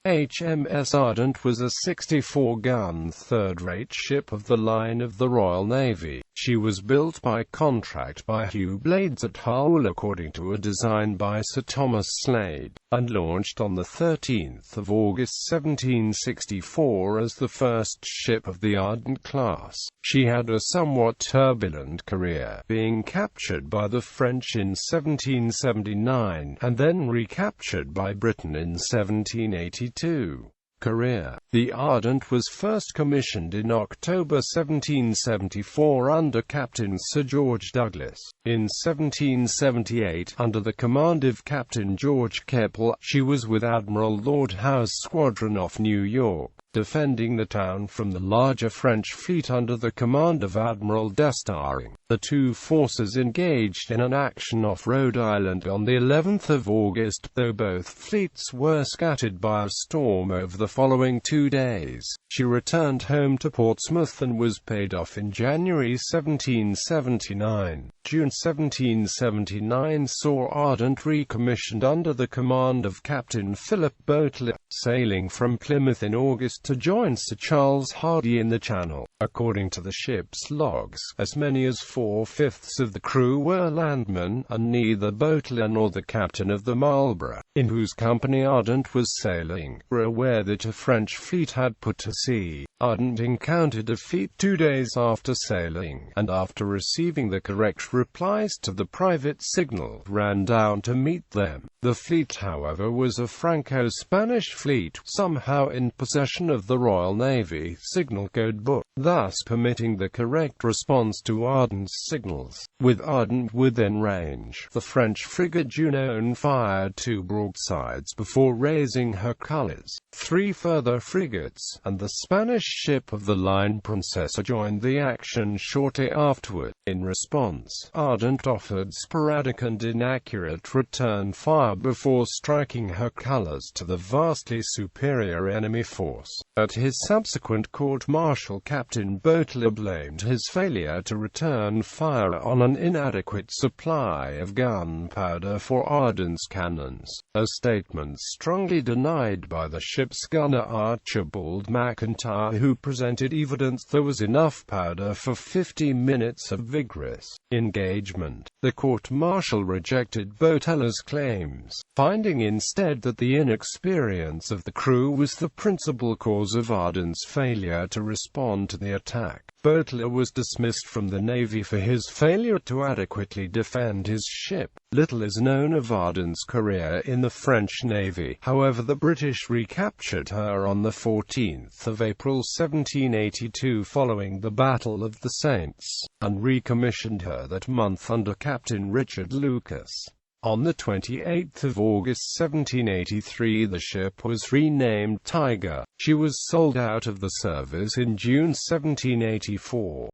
HMS Ardent was a 64-gun third-rate ship of the line of the Royal Navy. She was built by contract by Hugh Blaydes at Hull according to a design by Sir Thomas Slade, and launched on 13 August 1764 as the first ship of the Ardent class. She had a somewhat turbulent career, being captured by the French in 1779, and then recaptured by Britain in 1782. Career. The Ardent was first commissioned in October 1774 under Captain Sir George Douglas. In 1778, under the command of Captain George Keppel, she was with Admiral Lord Howe's squadron off New York, defending the town from the larger French fleet under the command of Admiral D'Estaing. The two forces engaged in an action off Rhode Island on the 11th of August, though both fleets were scattered by a storm over the following 2 days. She returned home to Portsmouth and was paid off in January 1779. June 1779 saw Ardent recommissioned under the command of Captain Philip Boteler, sailing from Plymouth in August to join Sir Charles Hardy in the Channel. According to the ship's logs, as many as 4/5 of the crew were landmen, and neither Boteler nor the captain of the Marlborough, in whose company Ardent was sailing, were aware that a French fleet had put to sea. Ardent encountered a fleet 2 days after sailing, and after receiving the correct replies to the private signal, ran down to meet them. The fleet, however, was a Franco-Spanish fleet, somehow in possession of the Royal Navy signal code book, thus permitting the correct response to Ardent's signals. With Ardent within range, the French frigate Junon fired 2 broadsides before raising her colors. 3 further frigates, and the Spanish ship of the line Princesa joined the action shortly afterward. In response, Ardent offered sporadic and inaccurate return fire before striking her colors to the vastly superior enemy force. At his subsequent court-martial, Captain Boteler blamed his failure to return fire on an inadequate supply of gunpowder for Ardent's cannons, a statement strongly denied by the ship's gunner Archibald McIntyre, who presented evidence there was enough powder for 50 minutes of vigorous engagement. The court-martial rejected Boteler's claims, finding instead that the inexperience of the crew was the principal cause of Ardent's failure to respond to the attack. Boteler was dismissed from the Navy for his failure to adequately defend his ship. Little is known of Ardent's career in the French Navy. However, the British recaptured her on 14 April 1782 following the Battle of the Saints, and recommissioned her that month under Captain Richard Lucas. On 28 August 1783 the ship was renamed Tiger. She was sold out of the service in June 1784.